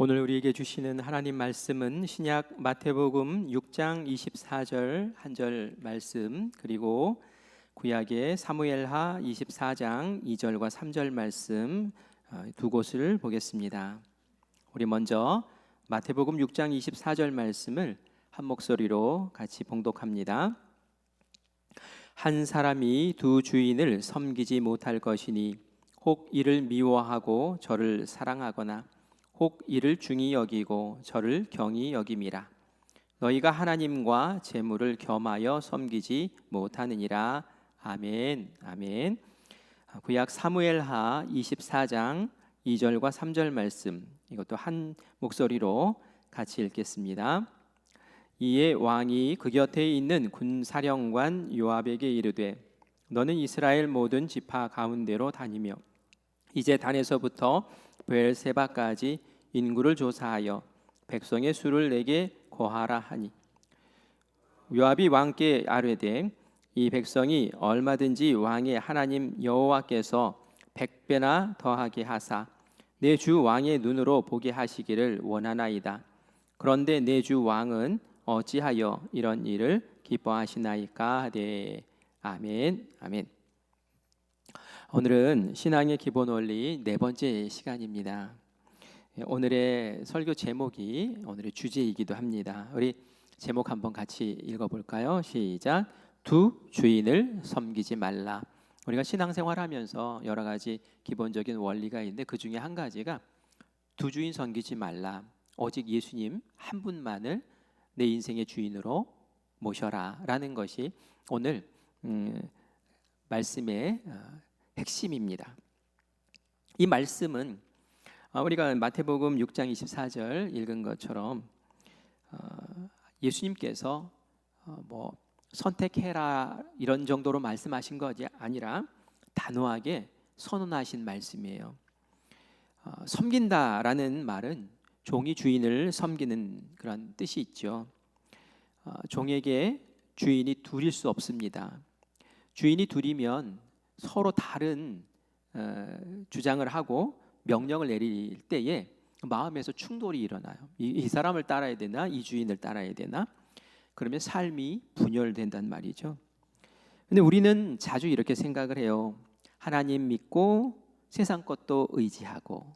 오늘 우리에게 주시는 하나님 말씀은 신약 마태복음 6장 24절 한 절 말씀, 그리고 구약의 사무엘하 24장 2절과 3절 말씀 두 곳을 보겠습니다. 우리 먼저 마태복음 6장 24절 말씀을 한 목소리로 같이 봉독합니다. 한 사람이 두 주인을 섬기지 못할 것이니 혹 이를 미워하고 저를 사랑하거나 혹 이를 중히 여기고 저를 경히 여김이라. 너희가 하나님과 재물을 겸하여 섬기지 못하느니라. 아멘. 아멘. 구약 사무엘하 24장 2절과 3절 말씀, 이것도 한 목소리로 같이 읽겠습니다. 이에 왕이 그 곁에 있는 군사령관 요압에게 이르되 너는 이스라엘 모든 지파 가운데로 다니며 이제 단에서부터 브엘세바까지 인구를 조사하여 백성의 수를 내게 고하라 하니, 요압이 왕께 아뢰되 이 백성이 얼마든지 왕의 하나님 여호와께서 100배나 더하게 하사 내 주 왕의 눈으로 보게 하시기를 원하나이다. 그런데 내 주 왕은 어찌하여 이런 일을 기뻐하시나이까 하되. 아멘. 아멘. 오늘은 신앙의 기본 원리 네 번째 시간입니다. 오늘의 설교 제목이 오늘의 주제이기도 합니다. 우리 제목 한번 같이 읽어볼까요? 시작. 두 주인을 섬기지 말라. 우리가 신앙생활하면서 여러 가지 기본적인 원리가 있는데 그 중에 한 가지가 두 주인 섬기지 말라. 오직 예수님 한 분만을 내 인생의 주인으로 모셔라 라는 것이 오늘 말씀의 핵심입니다. 이 말씀은 우리가 마태복음 6장 24절 읽은 것처럼 예수님께서 뭐 선택해라 이런 정도로 말씀하신 것이 아니라 단호하게 선언하신 말씀이에요. 섬긴다라는 말은 종이 주인을 섬기는 그런 뜻이 있죠. 종에게 주인이 둘일 수 없습니다. 주인이 둘이면 서로 다른 주장을 하고 명령을 내릴 때에 마음에서 충돌이 일어나요. 이 사람을 따라야 되나 이 주인을 따라야 되나, 그러면 삶이 분열된단 말이죠. 근데 우리는 자주 이렇게 생각을 해요. 하나님 믿고 세상 것도 의지하고,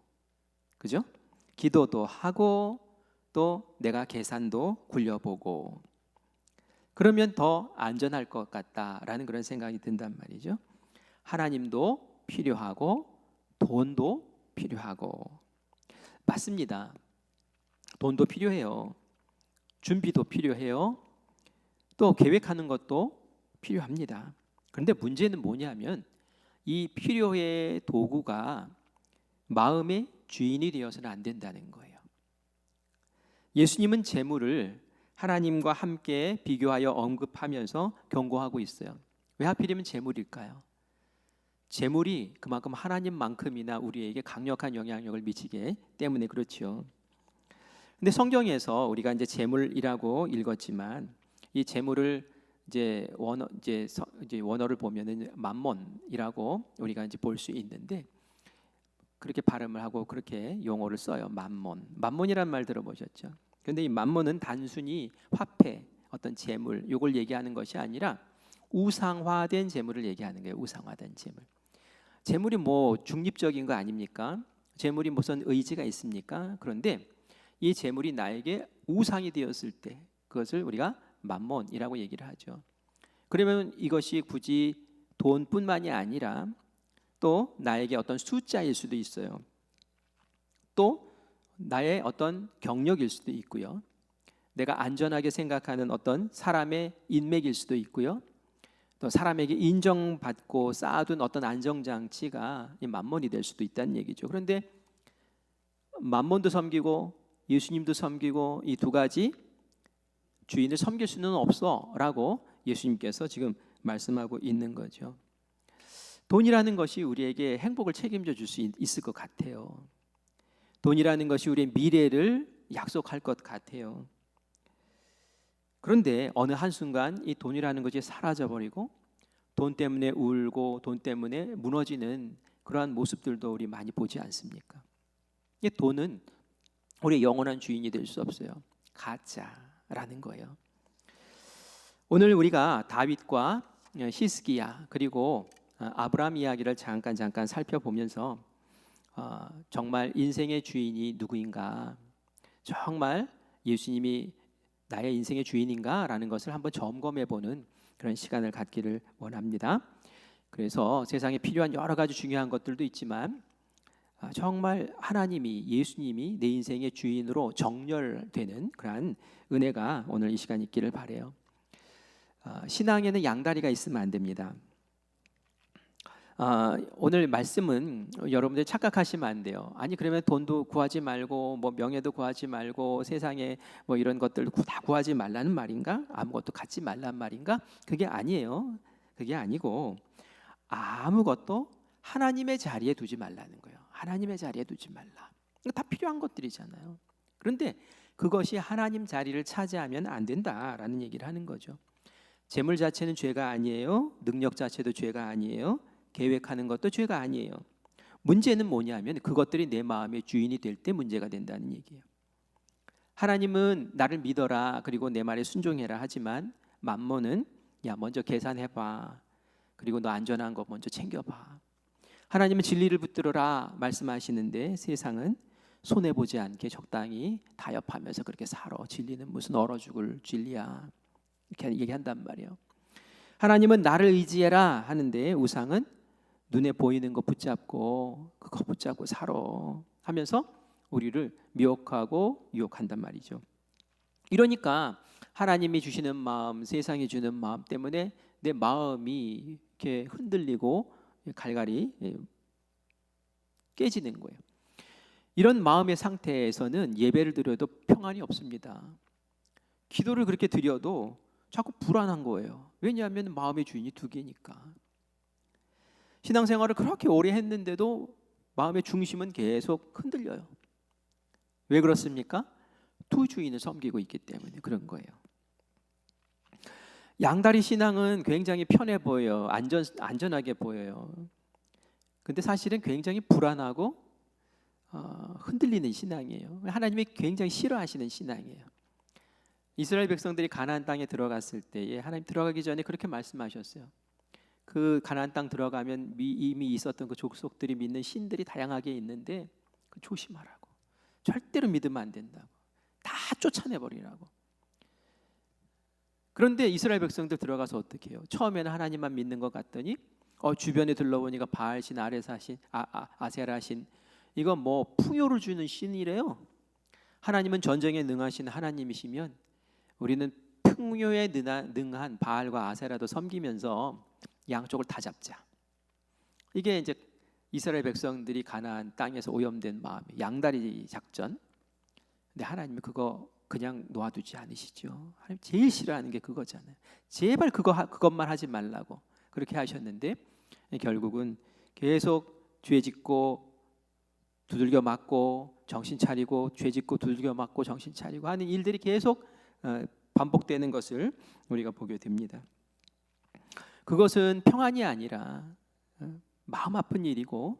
그죠? 기도도 하고 또 내가 계산도 굴려보고, 그러면 더 안전할 것 같다라는 그런 생각이 든단 말이죠. 하나님도 필요하고 돈도 필요하고, 맞습니다. 돈도 필요해요. 준비도 필요해요. 또 계획하는 것도 필요합니다. 그런데 문제는 뭐냐면 이 필요의 도구가 마음의 주인이 되어서는 안 된다는 거예요. 예수님은 재물을 하나님과 함께 비교하여 언급하면서 경고하고 있어요. 왜 하필이면 재물일까요? 재물이 그만큼 하나님만큼이나 우리에게 강력한 영향력을 미치기 때문에 그렇죠. 근데 성경에서 우리가 이제 재물이라고 읽었지만 이 재물을 이제 원어를 보면은 맘몬이라고 우리가 이제 볼 수 있는데, 그렇게 발음을 하고 그렇게 용어를 써요. 맘몬이란 말 들어보셨죠? 그런데 이 맘몬은 단순히 화폐, 어떤 재물, 이걸 얘기하는 것이 아니라 우상화된 재물을 얘기하는 거예요. 우상화된 재물. 재물이 뭐 중립적인 거 아닙니까? 재물이 무슨 의지가 있습니까? 그런데 이 재물이 나에게 우상이 되었을 때 그것을 우리가 맘몬이라고 얘기를 하죠. 그러면 이것이 굳이 돈뿐만이 아니라 또 나에게 어떤 숫자일 수도 있어요. 또 나의 어떤 경력일 수도 있고요. 내가 안전하게 생각하는 어떤 사람의 인맥일 수도 있고요. 또 사람에게 인정받고 쌓아둔 어떤 안정장치가 이 맘몬이 될 수도 있다는 얘기죠. 그런데 맘몬도 섬기고 예수님도 섬기고 이 두 가지 주인을 섬길 수는 없어 라고 예수님께서 지금 말씀하고 있는 거죠. 돈이라는 것이 우리에게 행복을 책임져 줄 수 있을 것 같아요. 돈이라는 것이 우리의 미래를 약속할 것 같아요. 그런데 어느 한순간 이 돈이라는 것이 사라져버리고 돈 때문에 울고 돈 때문에 무너지는 그러한 모습들도 우리 많이 보지 않습니까? 이 돈은 우리의 영원한 주인이 될 수 없어요. 가짜라는 거예요. 오늘 우리가 다윗과 히스기야 그리고 아브라함 이야기를 잠깐 살펴보면서 정말 인생의 주인이 누구인가, 정말 예수님이 나의 인생의 주인인가라는 것을 한번 점검해보는 그런 시간을 갖기를 원합니다. 그래서 세상에 필요한 여러 가지 중요한 것들도 있지만 정말 하나님이, 예수님이 내 인생의 주인으로 정렬되는 그러한 은혜가 오늘 이 시간 있기를 바라요. 신앙에는 양다리가 있으면 안 됩니다. 오늘 말씀은 여러분들 착각하시면 안 돼요. 아니 그러면 돈도 구하지 말고 뭐 명예도 구하지 말고 세상에 뭐 이런 것들 다 구하지 말라는 말인가? 아무것도 갖지 말란 말인가? 그게 아니에요. 그게 아니고 아무것도 하나님의 자리에 두지 말라는 거예요. 하나님의 자리에 두지 말라. 다 필요한 것들이잖아요. 그런데 그것이 하나님 자리를 차지하면 안 된다라는 얘기를 하는 거죠. 재물 자체는 죄가 아니에요. 능력 자체도 죄가 아니에요. 계획하는 것도 죄가 아니에요. 문제는 뭐냐면 그것들이 내 마음의 주인이 될 때 문제가 된다는 얘기예요. 하나님은 나를 믿어라 그리고 내 말에 순종해라 하지만 맘몬은 야 먼저 계산해봐. 그리고 너 안전한 거 먼저 챙겨봐. 하나님은 진리를 붙들어라 말씀하시는데 세상은 손해보지 않게 적당히 타협하면서 그렇게 살아. 진리는 무슨 얼어 죽을 진리야. 이렇게 얘기한단 말이에요. 하나님은 나를 의지해라 하는데 우상은 눈에 보이는 거 붙잡고 그거 붙잡고 살아 하면서 우리를 미혹하고 유혹한단 말이죠. 이러니까 하나님이 주시는 마음, 세상이 주는 마음 때문에 내 마음이 이렇게 흔들리고 갈갈이 깨지는 거예요. 이런 마음의 상태에서는 예배를 드려도 평안이 없습니다. 기도를 그렇게 드려도 자꾸 불안한 거예요. 왜냐하면 마음의 주인이 두 개니까. 신앙생활을 그렇게 오래 했는데도 마음의 중심은 계속 흔들려요. 왜 그렇습니까? 두 주인을 섬기고 있기 때문에 그런 거예요. 양다리 신앙은 굉장히 편해 보여요. 안전하게 보여요. 근데 사실은 굉장히 불안하고 흔들리는 신앙이에요. 하나님이 굉장히 싫어하시는 신앙이에요. 이스라엘 백성들이 가나안 땅에 들어갔을 때에 하나님 들어가기 전에 그렇게 말씀하셨어요. 그 가나안 땅 들어가면 이미 있었던 그 족속들이 믿는 신들이 다양하게 있는데 조심하라고. 절대로 믿으면 안 된다고. 다 쫓아내버리라고. 그런데 이스라엘 백성들 들어가서 어떻게 해요? 처음에는 하나님만 믿는 것 같더니 주변에 둘러보니까 바알신, 아레사신, 아세라신 이거 뭐 풍요를 주는 신이래요. 하나님은 전쟁에 능하신 하나님이시면 우리는 풍요에 능한 바알과 아세라도 섬기면서 양쪽을 다 잡자. 이게 이제 이스라엘 백성들이 가나안 땅에서 오염된 마음이 양다리 작전. 근데 하나님이 그거 그냥 놓아두지 않으시죠. 하나님 제일 싫어하는 게 그거잖아요. 제발 그것만 하지 말라고 그렇게 하셨는데 결국은 계속 죄짓고 두들겨 맞고 정신 차리고 죄짓고 두들겨 맞고 정신 차리고 하는 일들이 계속 반복되는 것을 우리가 보게 됩니다. 그것은 평안이 아니라 마음 아픈 일이고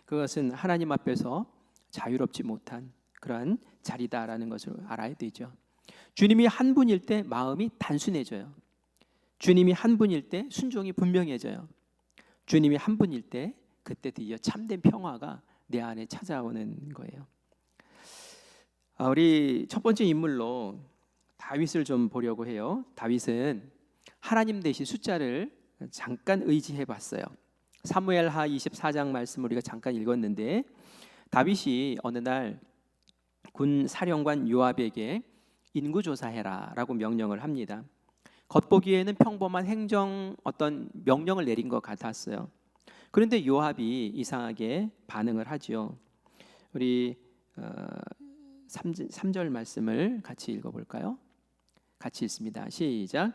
그것은 하나님 앞에서 자유롭지 못한 그러한 자리다라는 것을 알아야 되죠. 주님이 한 분일 때 마음이 단순해져요. 주님이 한 분일 때 순종이 분명해져요. 주님이 한 분일 때 그때 드디어 참된 평화가 내 안에 찾아오는 거예요. 우리 첫 번째 인물로 다윗을 좀 보려고 해요. 다윗은 하나님 대신 숫자를 잠깐 의지해 봤어요. 사무엘하 24장 말씀 우리가 잠깐 읽었는데 다윗이 어느 날 군 사령관 요압에게 인구조사해라라고 명령을 합니다. 겉보기에는 평범한 행정 어떤 명령을 내린 것 같았어요. 그런데 요압이 이상하게 반응을 하죠. 우리 3절 말씀을 같이 읽어볼까요? 같이 읽습니다. 시작.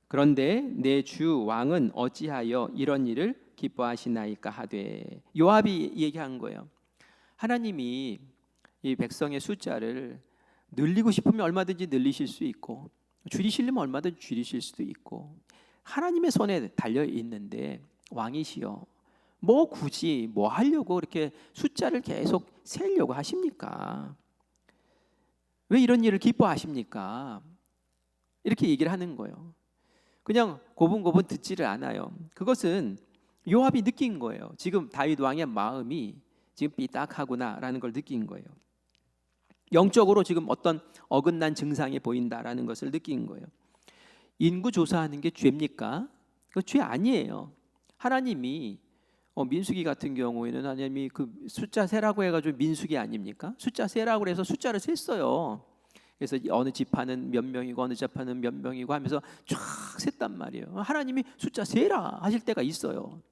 그런데 내 주 왕은 어찌하여 이런 일을 기뻐하시나이까 하되. 요압이 얘기한 거예요. 하나님이 이 백성의 숫자를 늘리고 싶으면 얼마든지 늘리실 수 있고 줄이시려면 얼마든지 줄이실 수도 있고 하나님의 손에 달려 있는데 왕이시여 뭐 굳이 뭐 하려고 이렇게 숫자를 계속 세려고 하십니까? 왜 이런 일을 기뻐하십니까? 이렇게 얘기를 하는 거예요. 그냥 고분고분 듣지를 않아요. 그것은 요압이 느낀 거예요. 지금 다윗 왕의 마음이 지금 삐딱하구나라는 걸 느낀 거예요. 영적으로 지금 어떤 어긋난 증상이 보인다라는 것을 느낀 거예요. 인구 조사하는 게 죄입니까? 그거 죄 아니에요. 하나님이 민수기 같은 경우에는 하나님이 그 숫자 세라고 해가지고 민수기 아닙니까? 숫자 세라고 해서 숫자를 셌어요. 그래서 어느 지파는 몇 명이고 어느 지파는 몇 명이고 하면서 쫙 셌단 말이에요. 하나님이 숫자 세라 하실 때가 있어요.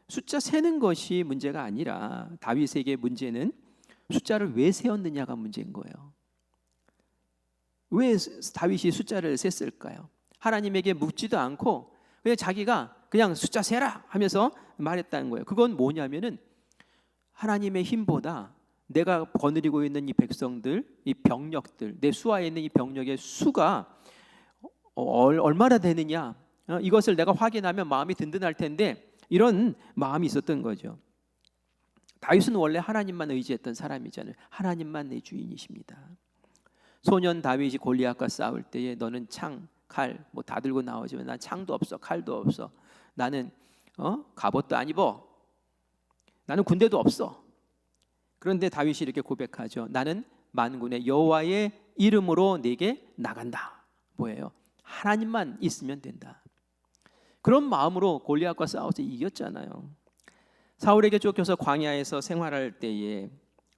숫자 세는 것이 문제가 아니라 다윗에게 문제는 숫자를 왜 세웠느냐가 문제인 거예요. 왜 다윗이 숫자를 셌을까요? 하나님에게 묻지도 않고 그냥 자기가 그냥 숫자 세라 하면서 말했다는 거예요. 그건 뭐냐면은 하나님의 힘보다 내가 거느리고 있는 이 백성들, 이 병력들, 내 수하에 있는 이 병력의 수가 얼마나 되느냐, 이것을 내가 확인하면 마음이 든든할 텐데 이런 마음이 있었던 거죠. 다윗은 원래 하나님만 의지했던 사람이잖아요. 하나님만 내 주인이십니다. 소년 다윗이 골리앗과 싸울 때에 너는 창, 칼 뭐 다 들고 나오지만 난 창도 없어, 칼도 없어. 나는 갑옷도 안 입어. 나는 군대도 없어. 그런데 다윗이 이렇게 고백하죠. 나는 만군의 여호와의 이름으로 내게 나간다. 뭐예요? 하나님만 있으면 된다. 그런 마음으로 골리앗과 싸워서 이겼잖아요. 사울에게 쫓겨서 광야에서 생활할 때에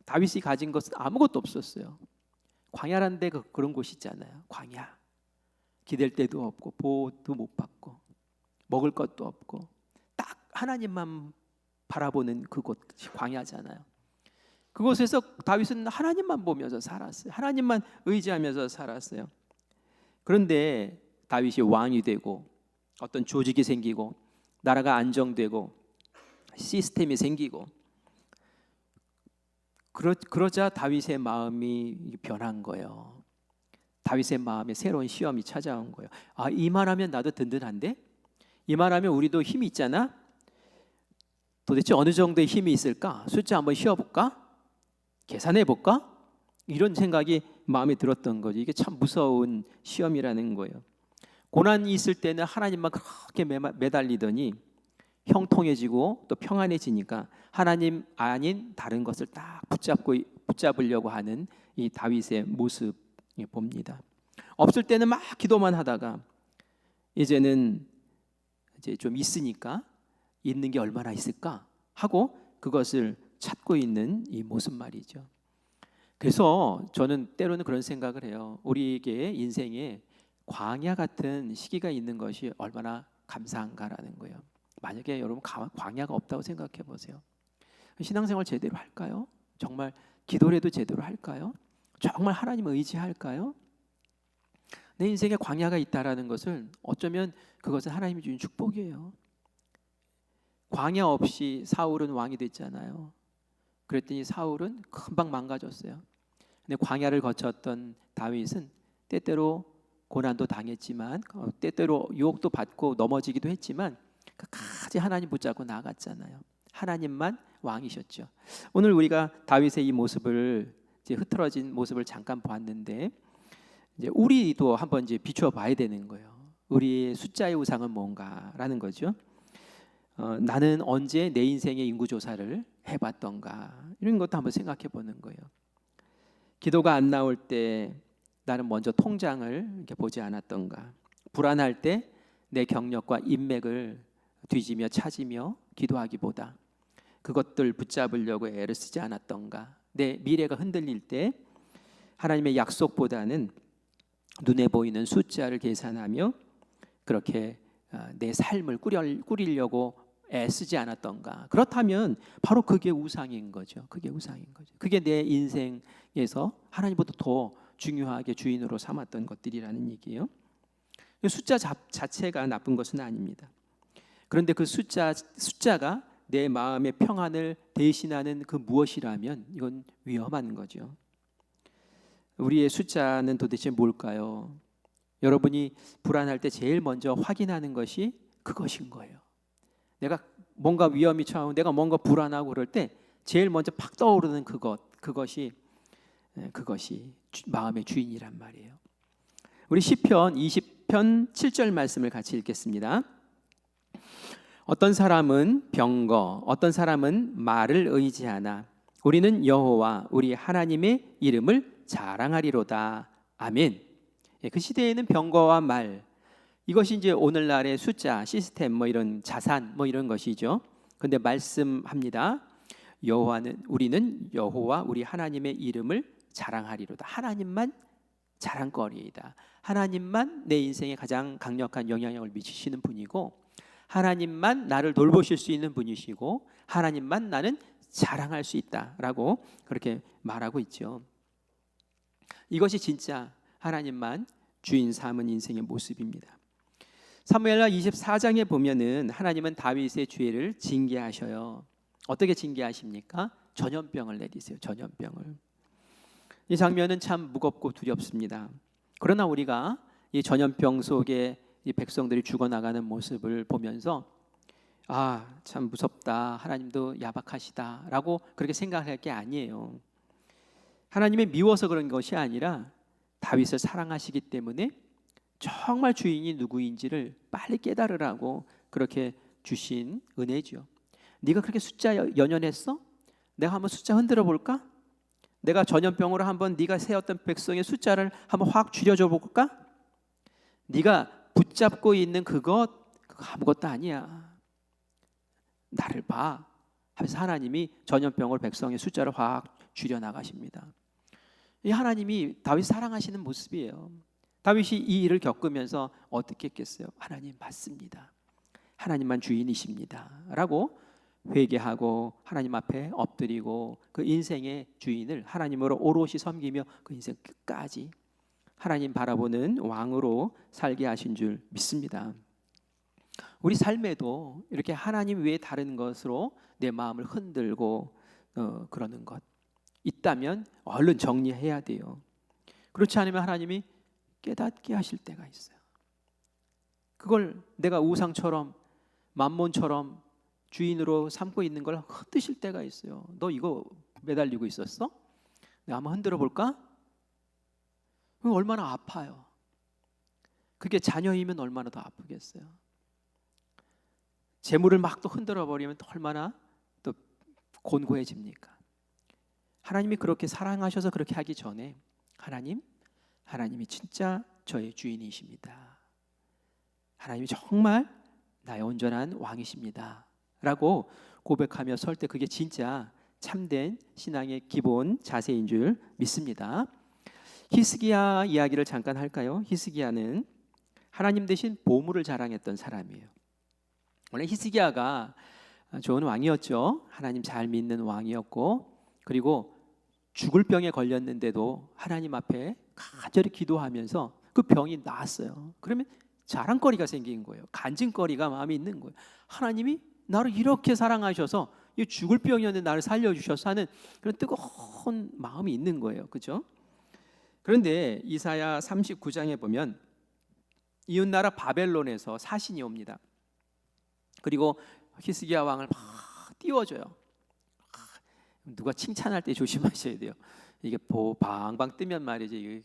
다윗이 가진 것은 아무것도 없었어요. 광야라는 데 그런 곳이 있잖아요. 광야. 기댈 데도 없고 보호도 못 받고 먹을 것도 없고 딱 하나님만 바라보는 그곳이 광야잖아요. 그곳에서 다윗은 하나님만 보면서 살았어요. 하나님만 의지하면서 살았어요. 그런데 다윗이 왕이 되고 어떤 조직이 생기고 나라가 안정되고 시스템이 생기고 그러자 다윗의 마음이 변한 거예요. 다윗의 마음에 새로운 시험이 찾아온 거예요. 아, 이만하면 나도 든든한데? 이만하면 우리도 힘이 있잖아? 도대체 어느 정도의 힘이 있을까? 숫자 한번 쉬어볼까? 계산해 볼까? 이런 생각이 마음에 들었던 거죠. 이게 참 무서운 시험이라는 거예요. 고난이 있을 때는 하나님만 그렇게 매달리더니 형통해지고 또 평안해지니까 하나님 아닌 다른 것을 딱 붙잡으려고 하는 이 다윗의 모습 봅니다. 없을 때는 막 기도만 하다가 이제는 이제 좀 있으니까 있는 게 얼마나 있을까 하고 그것을 찾고 있는 이 모습 말이죠. 그래서 저는 때로는 그런 생각을 해요. 우리에게 인생에 광야 같은 시기가 있는 것이 얼마나 감사한가라는 거예요. 만약에 여러분 광야가 없다고 생각해 보세요. 신앙생활 제대로 할까요? 정말 기도라도 제대로 할까요? 정말 하나님 의지할까요? 내 인생에 광야가 있다라는 것을 어쩌면 그것은 하나님이 주신 축복이에요. 광야 없이 사울은 왕이 됐잖아요. 그랬더니 사울은 금방 망가졌어요. 근데 광야를 거쳤던 다윗은 때때로 고난도 당했지만 때때로 유혹도 받고 넘어지기도 했지만 끝까지 하나님 붙잡고 나아갔잖아요. 하나님만 왕이셨죠. 오늘 우리가 다윗의 이 모습을 이제 흐트러진 모습을 잠깐 보았는데 이제 우리도 한번 이제 비추어 봐야 되는 거예요. 우리의 숫자의 우상은 뭔가라는 거죠. 나는 언제 내 인생의 인구 조사를 해봤던가 이런 것도 한번 생각해 보는 거예요. 기도가 안 나올 때 나는 먼저 통장을 이렇게 보지 않았던가, 불안할 때 내 경력과 인맥을 뒤지며 찾으며 기도하기보다 그것들 붙잡으려고 애를 쓰지 않았던가, 내 미래가 흔들릴 때 하나님의 약속보다는 눈에 보이는 숫자를 계산하며 그렇게 내 삶을 꾸리려고 애쓰지 않았던가. 그렇다면 바로 그게 우상인 거죠. 그게 우상인 거죠. 그게 내 인생에서 하나님보다 더 중요하게 주인으로 삼았던 것들이라는 얘기예요. 숫자 자체가 나쁜 것은 아닙니다. 그런데 그 숫자가 내 마음의 평안을 대신하는 그 무엇이라면 이건 위험한 거죠. 우리의 숫자는 도대체 뭘까요? 여러분이 불안할 때 제일 먼저 확인하는 것이 그것인 거예요. 내가 뭔가 위험이 처하고 내가 뭔가 불안하고 그럴 때 제일 먼저 팍 떠오르는 그것이 그것이 마음의 주인이란 말이에요. 우리 시편 20편 7절 말씀을 같이 읽겠습니다. 어떤 사람은 병거, 어떤 사람은 말을 의지하나 우리는 여호와 우리 하나님의 이름을 자랑하리로다. 아멘. 그 시대에는 병거와 말, 이것이 이제 오늘날의 숫자, 시스템, 뭐 이런 자산, 뭐 이런 것이죠. 그런데 말씀합니다. 우리는 여호와 우리 하나님의 이름을 자랑하리로다. 하나님만 자랑거리이다. 하나님만 내 인생에 가장 강력한 영향력을 미치시는 분이고, 하나님만 나를 돌보실 수 있는 분이시고, 하나님만 나는 자랑할 수 있다라고 그렇게 말하고 있죠. 이것이 진짜 하나님만 주인 삼은 인생의 모습입니다. 사무엘하 24장에 보면은 하나님은 다윗의 죄를 징계하셔요. 어떻게 징계하십니까? 전염병을 내리세요. 전염병을. 이 장면은 참 무겁고 두렵습니다. 그러나 우리가 이 전염병 속에 이 백성들이 죽어나가는 모습을 보면서 참 무섭다, 하나님도 야박하시다라고 그렇게 생각할 게 아니에요. 하나님이 미워서 그런 것이 아니라 다윗을 사랑하시기 때문에 정말 주인이 누구인지를 빨리 깨달으라고 그렇게 주신 은혜죠. 네가 그렇게 숫자 연연했어? 내가 한번 숫자 흔들어 볼까? 내가 전염병으로 한번 네가 세웠던 백성의 숫자를 한번 확 줄여줘 볼까? 네가 붙잡고 있는 그거 아무것도 아니야. 나를 봐 하면서 하나님이 전염병을 백성의 숫자를 확 줄여 나가십니다. 이 하나님이 다윗 사랑하시는 모습이에요. 다윗이 이 일을 겪으면서 어떻게 했겠어요? 하나님 맞습니다. 하나님만 주인이십니다 라고 회개하고 하나님 앞에 엎드리고 그 인생의 주인을 하나님으로 오롯이 섬기며 그 인생 끝까지 하나님 바라보는 왕으로 살게 하신 줄 믿습니다. 우리 삶에도 이렇게 하나님 외에 다른 것으로 내 마음을 흔들고 그러는 것 있다면 얼른 정리해야 돼요. 그렇지 않으면 하나님이 깨닫게 하실 때가 있어요. 그걸 내가 우상처럼 만몬처럼 주인으로 삼고 있는 걸 흔드실 때가 있어요. 너 이거 매달리고 있었어? 내가 한번 흔들어 볼까? 얼마나 아파요. 그게 자녀이면 얼마나 더 아프겠어요. 재물을 막 또 흔들어 버리면 또 얼마나 또 곤고해집니까? 하나님이 그렇게 사랑하셔서 그렇게 하기 전에 하나님이 진짜 저의 주인이십니다. 하나님이 정말 나의 온전한 왕이십니다 라고 고백하며 설 때 그게 진짜 참된 신앙의 기본 자세인 줄 믿습니다. 히스기야 이야기를 잠깐 할까요? 히스기야는 하나님 대신 보물을 자랑했던 사람이에요. 원래 히스기야가 좋은 왕이었죠. 하나님 잘 믿는 왕이었고, 그리고 죽을 병에 걸렸는데도 하나님 앞에 간절히 기도하면서 그 병이 나았어요. 그러면 자랑거리가 생긴 거예요. 간증거리가 마음에 있는 거예요. 하나님이 나를 이렇게 사랑하셔서 이 죽을 병이었는데 나를 살려주셔서 하는 그런 뜨거운 마음이 있는 거예요. 그렇죠? 그런데 이사야 39장에 보면 이웃나라 바벨론에서 사신이 옵니다. 그리고 히스기야 왕을 막 띄워줘요. 누가 칭찬할 때 조심하셔야 돼요. 이게 방방 뜨면 말이지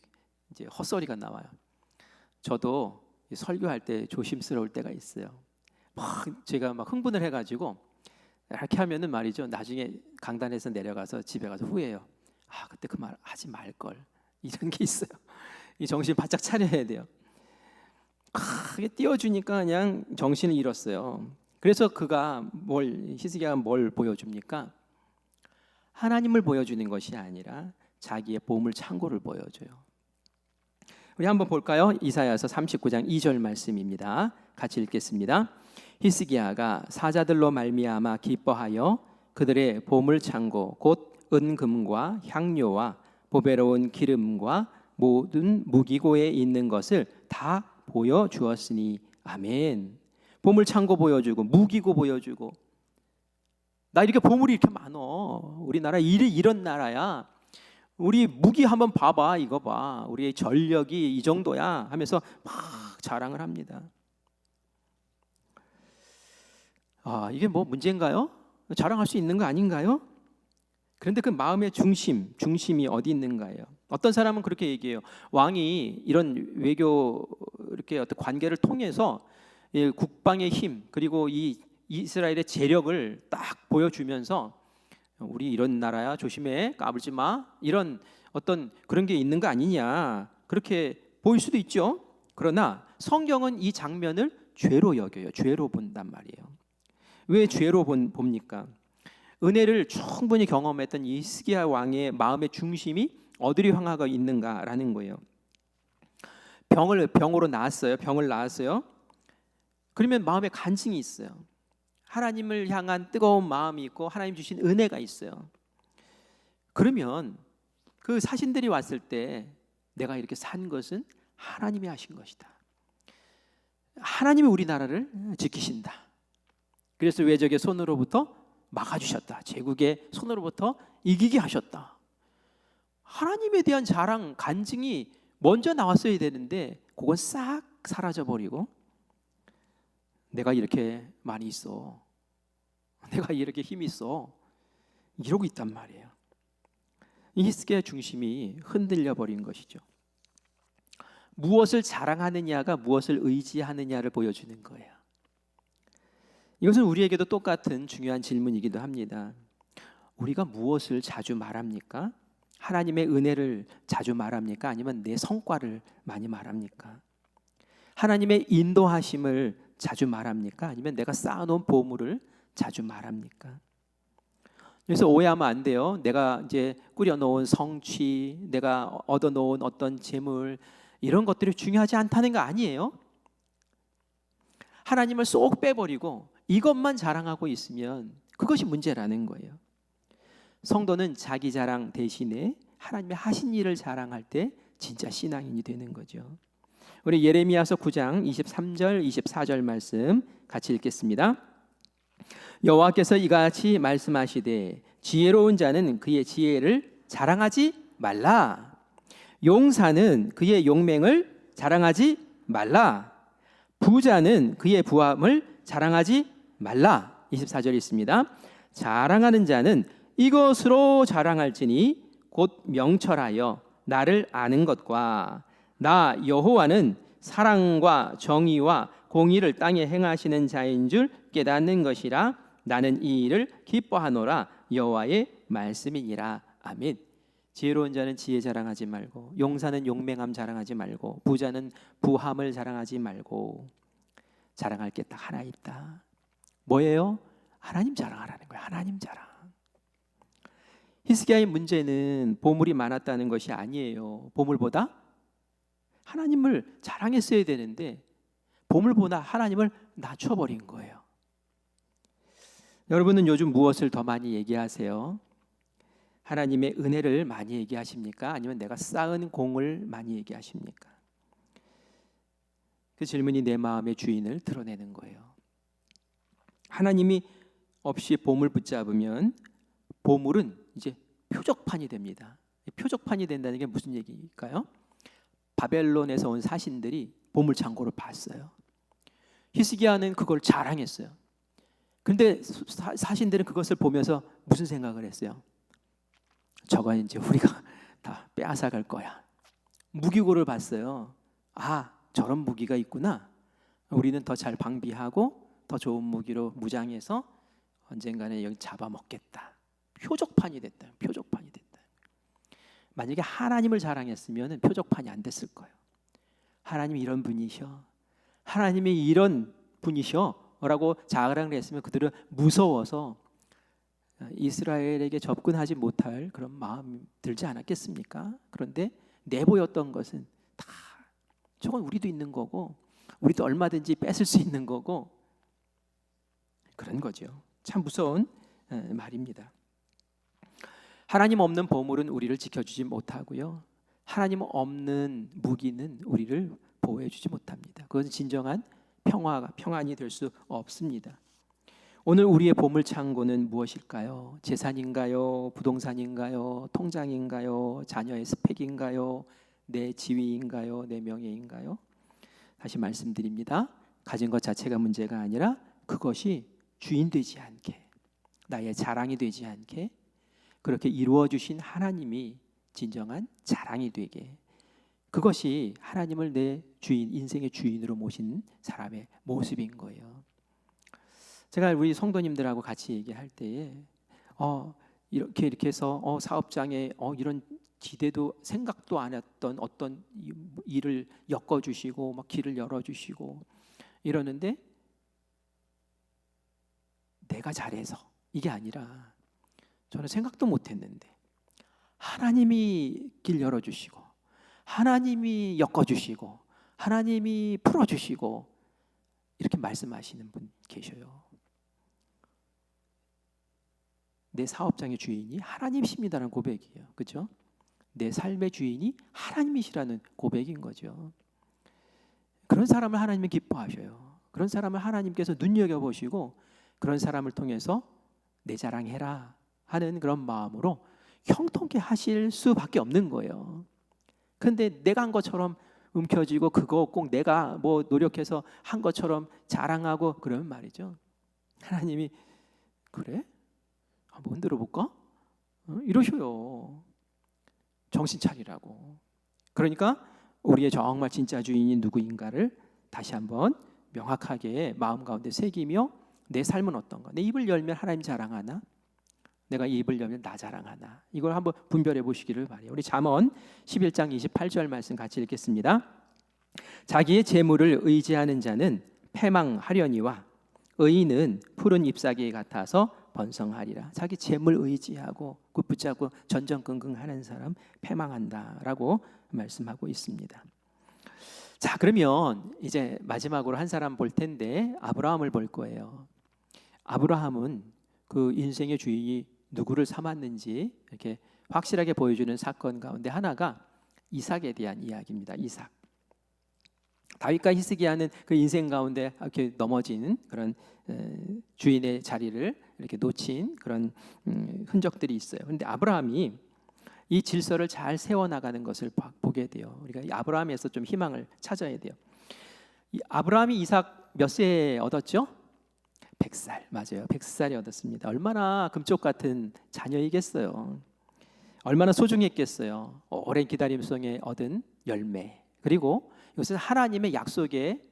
이제 헛소리가 나와요. 저도 설교할 때 조심스러울 때가 있어요. 제가 막 흥분을 해가지고 이렇게 하면은 말이죠. 나중에 강단에서 내려가서 집에 가서 후회해요. 그때 그 말 하지 말 걸. 이런 게 있어요. 이 정신 바짝 차려야 돼요. 이게 띄워주니까 그냥 정신을 잃었어요. 그래서 히스기야가 뭘 보여줍니까? 하나님을 보여주는 것이 아니라 자기의 보물 창고를 보여줘요. 우리 한번 볼까요? 이사야서 39장 2절 말씀입니다. 같이 읽겠습니다. 히스기야가 사자들로 말미암아 기뻐하여 그들의 보물 창고 곧 은금과 향료와 보배로운 기름과 모든 무기고에 있는 것을 다 보여주었으니 아멘. 보물 창고 보여주고 무기고 보여주고, 나 이렇게 보물이 이렇게 많어. 우리나라 이런 나라야. 우리 무기 한번 봐봐. 이거 봐. 우리의 전력이 이 정도야 하면서 막 자랑을 합니다. 이게 뭐 문제인가요? 자랑할 수 있는 거 아닌가요? 그런데 그 마음의 중심이 어디 있는가요? 어떤 사람은 그렇게 얘기해요. 왕이 이런 외교 이렇게 어떤 관계를 통해서 이 국방의 힘 그리고 이 이스라엘의 재력을 딱 보여주면서 우리 이런 나라야 조심해 까불지 마 이런 어떤 그런 게 있는 거 아니냐 그렇게 보일 수도 있죠. 그러나 성경은 이 장면을 죄로 여겨요. 죄로 본단 말이에요. 왜 죄로 봅니까? 은혜를 충분히 경험했던 이 히스기야 왕의 마음의 중심이 어디로 향하고 있는가라는 거예요. 병으로 나았어요. 병을 낳았어요. 그러면 마음에 간증이 있어요. 하나님을 향한 뜨거운 마음이 있고 하나님 주신 은혜가 있어요. 그러면 그 사신들이 왔을 때 내가 이렇게 산 것은 하나님이 하신 것이다. 하나님이 우리나라를 지키신다. 그래서 외적의 손으로부터 막아주셨다. 제국의 손으로부터 이기게 하셨다. 하나님에 대한 자랑, 간증이 먼저 나왔어야 되는데 그건 싹 사라져버리고 내가 이렇게 많이 있어, 내가 이렇게 힘이 있어 이러고 있단 말이에요. 이 히스기야의 중심이 흔들려 버린 것이죠. 무엇을 자랑하느냐가 무엇을 의지하느냐를 보여주는 거예요. 이것은 우리에게도 똑같은 중요한 질문이기도 합니다. 우리가 무엇을 자주 말합니까? 하나님의 은혜를 자주 말합니까? 아니면 내 성과를 많이 말합니까? 하나님의 인도하심을 자주 말합니까? 아니면 내가 쌓아놓은 보물을 자주 말합니까? 그래서 오해하면 안 돼요. 내가 이제 꾸려놓은 성취, 내가 얻어놓은 어떤 재물 이런 것들이 중요하지 않다는 거 아니에요. 하나님을 쏙 빼버리고 이것만 자랑하고 있으면 그것이 문제라는 거예요. 성도는 자기 자랑 대신에 하나님의 하신 일을 자랑할 때 진짜 신앙인이 되는 거죠. 우리 예레미야서 9장 23절 24절 말씀 같이 읽겠습니다. 여호와께서 이같이 말씀하시되 지혜로운 자는 그의 지혜를 자랑하지 말라. 용사는 그의 용맹을 자랑하지 말라. 부자는 그의 부함을 자랑하지 말라. 24절 있습니다. 자랑하는 자는 이것으로 자랑할지니 곧 명철하여 나를 아는 것과 나 여호와는 사랑과 정의와 공의를 땅에 행하시는 자인 줄 깨닫는 것이라. 나는 이 일을 기뻐하노라. 여호와의 말씀이니라. 아멘. 지혜로운 자는 지혜 자랑하지 말고, 용사는 용맹함 자랑하지 말고, 부자는 부함을 자랑하지 말고, 자랑할 게 딱 하나 있다. 뭐예요? 하나님 자랑하라는 거예요. 하나님 자랑. 히스기야의 문제는 보물이 많았다는 것이 아니에요. 보물보다 하나님을 자랑했어야 되는데 보물보다 하나님을 낮춰버린 거예요. 여러분은 요즘 무엇을 더 많이 얘기하세요? 하나님의 은혜를 많이 얘기하십니까? 아니면 내가 쌓은 공을 많이 얘기하십니까? 그 질문이 내 마음의 주인을 드러내는 거예요. 하나님이 없이 보물 붙잡으면 보물은 이제 표적판이 됩니다. 표적판이 된다는 게 무슨 얘기일까요? 바벨론에서 온 사신들이 보물 창고를 봤어요. 히스기야는 그걸 자랑했어요. 그런데 사신들은 그것을 보면서 무슨 생각을 했어요? 저거 이제 우리가 다 빼앗아갈 거야. 무기고를 봤어요. 아, 저런 무기가 있구나. 우리는 더 잘 방비하고 더 좋은 무기로 무장해서 언젠가는 여기 잡아먹겠다. 표적판이 됐다. 표적판이 됐다. 만약에 하나님을 자랑했으면 표적판이 안 됐을 거예요. 하나님이 이런 분이셔. 하나님이 이런 분이셔. 라고 자랑을 했으면 그들은 무서워서 이스라엘에게 접근하지 못할 그런 마음이 들지 않았겠습니까? 그런데 내보였던 것은 다 저건 우리도 있는 거고 우리도 얼마든지 뺏을 수 있는 거고 그런 거죠. 참 무서운 말입니다. 하나님 없는 보물은 우리를 지켜주지 못하고요. 하나님 없는 무기는 우리를 보호해주지 못합니다. 그것은 진정한 평안이 될 수 없습니다. 오늘 우리의 보물 창고는 무엇일까요? 재산인가요? 부동산인가요? 통장인가요? 자녀의 스펙인가요? 내 지위인가요? 내 명예인가요? 다시 말씀드립니다. 가진 것 자체가 문제가 아니라 그것이 주인 되지 않게, 나의 자랑이 되지 않게, 그렇게 이루어 주신 하나님이 진정한 자랑이 되게, 그것이 하나님을 내 주인, 인생의 주인으로 모신 사람의 모습인 거예요. 제가 우리 성도님들하고 같이 얘기할 때에 이렇게 해서 사업장에 이런 기대도 생각도 안 했던 어떤 일을 엮어주시고 막 길을 열어주시고 이러는데, 내가 잘해서 이게 아니라 저는 생각도 못했는데 하나님이 길 열어주시고 하나님이 엮어주시고 하나님이 풀어주시고 이렇게 말씀하시는 분 계셔요. 내 사업장의 주인이 하나님이십니다라는 고백이에요. 그렇죠? 내 삶의 주인이 하나님이시라는 고백인 거죠. 그런 사람을 하나님이 기뻐하셔요. 그런 사람을 하나님께서 눈여겨보시고 그런 사람을 통해서 내 자랑해라 하는 그런 마음으로 형통케 하실 수밖에 없는 거예요. 그런데 내가 한 것처럼 움켜쥐고 그거 꼭 내가 뭐 노력해서 한 것처럼 자랑하고 그러면 말이죠, 하나님이 그래? 한번 흔들어 볼까? 이러셔요. 정신 차리라고. 그러니까 우리의 정말 진짜 주인이 누구인가를 다시 한번 명확하게 마음 가운데 새기며, 내 삶은 어떤가? 내 입을 열면 하나님 자랑하나? 내가 입을 열면 나 자랑하나? 이걸 한번 분별해 보시기를 바라요. 우리 잠언 11장 28절 말씀 같이 읽겠습니다. 자기의 재물을 의지하는 자는 패망하려니와 의인은 푸른 잎사귀 같아서 번성하리라. 자기 재물 의지하고 그 붙잡고 전전긍긍하는 사람 패망한다라고 말씀하고 있습니다. 자, 그러면 이제 마지막으로 한 사람 볼 텐데 아브라함을 볼 거예요. 아브라함은 그 인생의 주인이 누구를 삼았는지 이렇게 확실하게 보여주는 사건 가운데 하나가 이삭에 대한 이야기입니다. 이삭. 다윗과 히스기야는 그 인생 가운데 이렇게 넘어진 그런 주인의 자리를 이렇게 놓친 그런 흔적들이 있어요. 그런데 아브라함이 이 질서를 잘 세워나가는 것을 보게 돼요. 우리가 이 아브라함에서 좀 희망을 찾아야 돼요. 이 아브라함이 이삭 몇 세에 얻었죠? 100살, 맞아요. 100살에 얻었습니다. 얼마나 금쪽 같은 자녀이겠어요. 얼마나 소중했겠어요. 오랜 기다림 속에 얻은 열매. 그리고 이것은 하나님의 약속의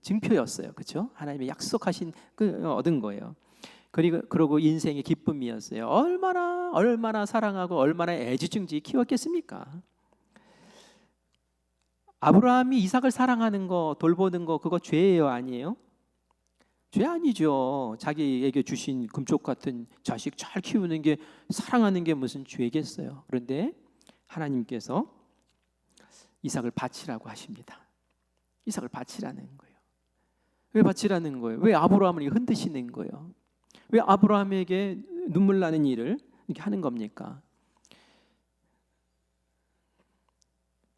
증표였어요. 그렇죠? 하나님의 약속하신 그 얻은 거예요. 그리고 인생의 기쁨이었어요. 얼마나 사랑하고 얼마나 애지중지 키웠겠습니까? 아브라함이 이삭을 사랑하는 거, 돌보는 거, 그거 죄예요, 아니에요? 죄 아니죠. 자기에게 주신 금쪽 같은 자식 잘 키우는 게, 사랑하는 게 무슨 죄겠어요. 그런데 하나님께서 이삭을 바치라고 하십니다. 이삭을 바치라는 거예요. 왜 바치라는 거예요? 왜 아브라함을 흔드시는 거예요? 왜 아브라함에게 눈물 나는 일을 이렇게 하는 겁니까?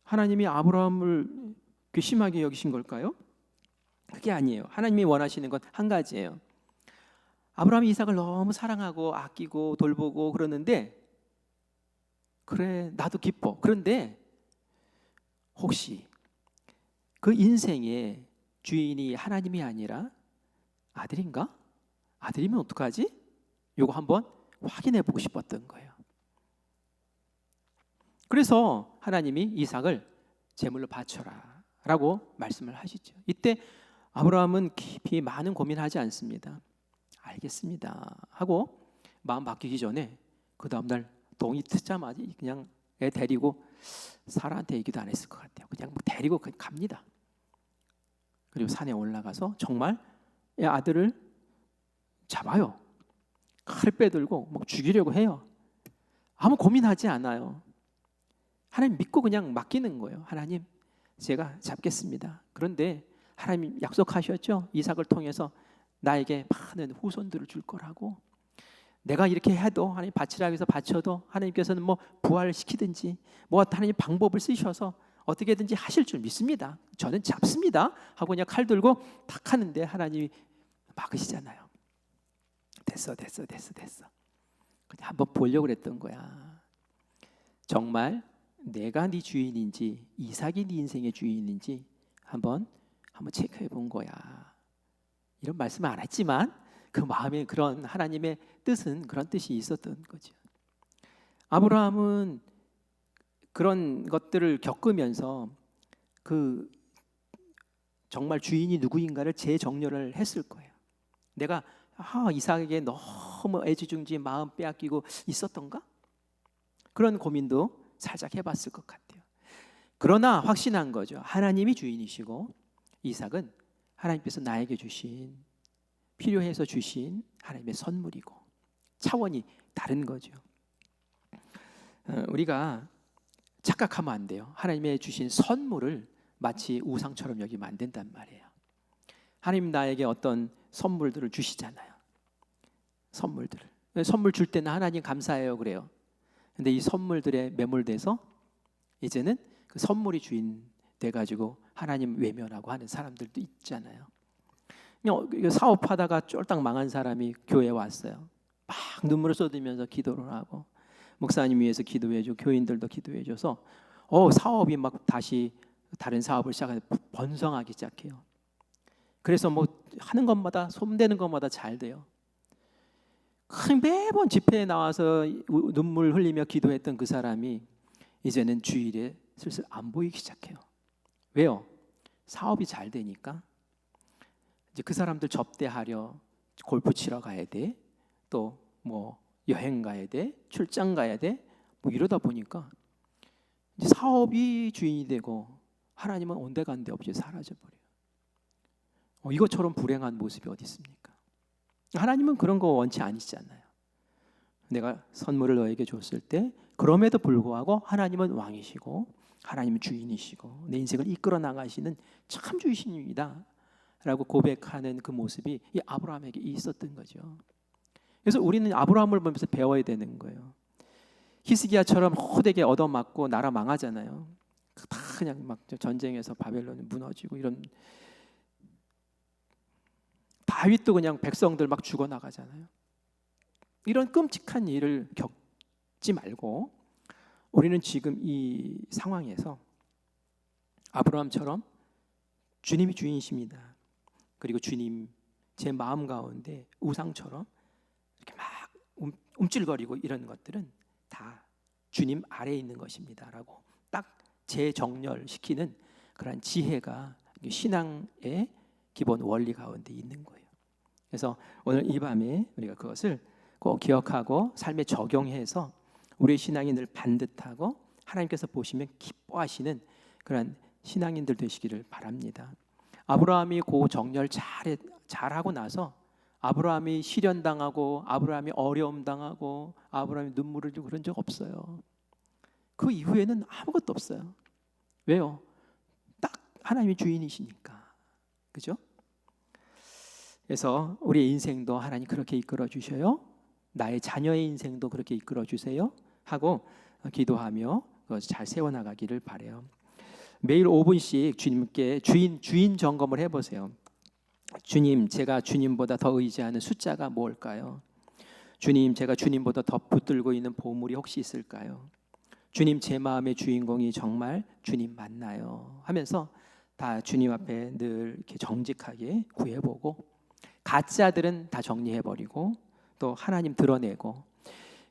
하나님이 아브라함을 괘씸하게 여기신 걸까요? 그게 아니에요. 하나님이 원하시는 건 한 가지예요. 아브라함이 이삭을 너무 사랑하고 아끼고 돌보고 그러는데, 그래 나도 기뻐. 그런데 혹시 그 인생의 주인이 하나님이 아니라 아들인가? 아들이면 어떡하지? 이거 한번 확인해 보고 싶었던 거예요. 그래서 하나님이 이삭을 제물로 바쳐라 라고 말씀을 하시죠. 이때 아브라함은 깊이 많은 고민하지 않습니다. 알겠습니다 하고 마음 바뀌기 전에 그 다음날 동이 트자마자 그냥 애 데리고, 사라한테 얘기도 안 했을 것 같아요. 그냥 데리고 갑니다. 그리고 산에 올라가서 정말 아들을 잡아요. 칼을 빼들고 막 죽이려고 해요. 아무 고민하지 않아요. 하나님 믿고 그냥 맡기는 거예요. 하나님, 제가 잡겠습니다. 그런데 하나님 약속하셨죠? 이삭을 통해서 나에게 많은 후손들을 줄 거라고. 내가 이렇게 해도, 하나님 바치라고 해서 바쳐도 하나님께서는 뭐 부활시키든지 뭐 하나님 방법을 쓰셔서 어떻게든지 하실 줄 믿습니다. 저는 잡습니다 하고 그냥 칼 들고 탁 하는데 하나님이 막으시잖아요. 됐어. 그냥 한번 보려고 그랬던 거야. 정말 내가 네 주인인지 이삭이 네 인생의 주인인지 한번 체크해 본 거야. 이런 말씀은 안 했지만 그 마음에 그런 하나님의 뜻은 그런 뜻이 있었던 거죠. 아브라함은 그런 것들을 겪으면서 그 정말 주인이 누구인가를 재정렬을 했을 거예요. 내가 이삭에게 너무 애지중지 마음 빼앗기고 있었던가? 그런 고민도 살짝 해봤을 것 같아요. 그러나 확신한 거죠. 하나님이 주인이시고 이삭은 하나님께서 나에게 주신, 필요해서 주신 하나님의 선물이고 차원이 다른 거죠. 우리가 착각하면 안 돼요. 하나님의 주신 선물을 마치 우상처럼 여기면 안 된단 말이에요. 하나님 나에게 어떤 선물들을 주시잖아요. 선물 줄 때는 하나님 감사해요 그래요. 근데 이 선물들에 매몰돼서 이제는 그 선물이 주인 돼가지고 하나님 외면하고 하는 사람들도 있잖아요. 사업하다가 쫄딱 망한 사람이 교회에 왔어요. 막 눈물을 쏟으면서 기도를 하고 목사님 위해서 기도해주고 교인들도 기도해줘서 사업이 막 다시 다른 사업을 시작해서 번성하기 시작해요. 그래서 뭐 하는 것마다 손대는 것마다 잘 돼요. 매번 집회에 나와서 눈물 흘리며 기도했던 그 사람이 이제는 주일에 슬슬 안 보이기 시작해요. 왜요? 사업이 잘 되니까. 이제 그 사람들 접대하려 골프 치러 가야 돼. 또 뭐 여행 가야 돼. 출장 가야 돼. 뭐 이러다 보니까 이제 사업이 주인이 되고 하나님은 온데간데 없이 사라져 버려요. 이것처럼 불행한 모습이 어디 있습니까? 하나님은 그런 거 원치 않으시잖아요. 내가 선물을 너에게 줬을 때 그럼에도 불구하고 하나님은 왕이시고 하나님은 주인이시고 내 인생을 이끌어 나가시는 참 주이십니다 라고 고백하는 그 모습이 이 아브라함에게 있었던 거죠. 그래서 우리는 아브라함을 보면서 배워야 되는 거예요. 히스기야처럼 호되게 얻어맞고 나라 망하잖아요. 다 그냥 막 전쟁에서 바벨론이 무너지고 이런. 다윗도 그냥 백성들 막 죽어나가잖아요. 이런 끔찍한 일을 겪지 말고 우리는 지금 이 상황에서 아브라함처럼 주님이 주인이십니다. 그리고 주님 제 마음 가운데 우상처럼 이렇게 막 움찔거리고 이런 것들은 다 주님 아래에 있는 것입니다 라고 딱 재정렬시키는 그런 지혜가 신앙의 기본 원리 가운데 있는 거예요. 그래서 오늘 이 밤에 우리가 그것을 꼭 기억하고 삶에 적용해서 우리의 신앙이 늘 반듯하고 하나님께서 보시면 기뻐하시는 그런 신앙인들 되시기를 바랍니다. 아브라함이 그 정렬 잘하고 나서 아브라함이 시련당하고 아브라함이 어려움 당하고 아브라함이 눈물을 흘리고 그런 적 없어요. 그 이후에는 아무것도 없어요. 왜요? 딱 하나님이 주인이시니까. 그죠? 그래서 우리의 인생도 하나님 그렇게 이끌어 주셔요. 나의 자녀의 인생도 그렇게 이끌어 주세요 하고 기도하며 그것을 잘 세워나가기를 바라요. 매일 5분씩 주님께 주인 점검을 해보세요. 주님, 제가 주님보다 더 의지하는 숫자가 뭘까요? 주님, 제가 주님보다 더 붙들고 있는 보물이 혹시 있을까요? 주님, 제 마음의 주인공이 정말 주님 맞나요? 하면서 다 주님 앞에 늘 이렇게 정직하게 구해보고 가짜들은 다 정리해버리고 또 하나님 드러내고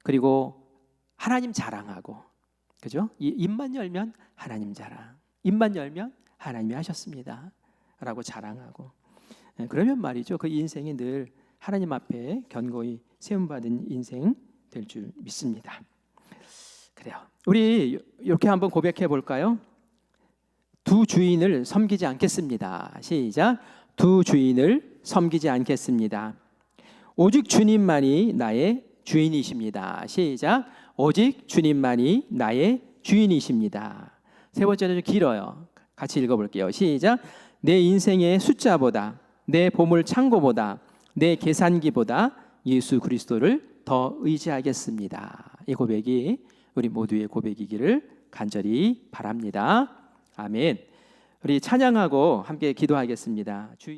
그리고 하나님 자랑하고 그죠? 입만 열면 하나님 자랑, 입만 열면 하나님이 하셨습니다 라고 자랑하고 그러면 말이죠 그 인생이 늘 하나님 앞에 견고히 세움받은 인생 될 줄 믿습니다. 그래요. 우리 이렇게 한번 고백해 볼까요? 두 주인을 섬기지 않겠습니다. 시작. 두 주인을 섬기지 않겠습니다. 오직 주님만이 나의 주인이십니다. 시작. 오직 주님만이 나의 주인이십니다. 세 번째는 좀 길어요. 같이 읽어볼게요. 시작. 내 인생의 숫자보다 내 보물 창고보다 내 계산기보다 예수 그리스도를 더 의지하겠습니다. 이 고백이 우리 모두의 고백이기를 간절히 바랍니다. 아멘. 우리 찬양하고 함께 기도하겠습니다.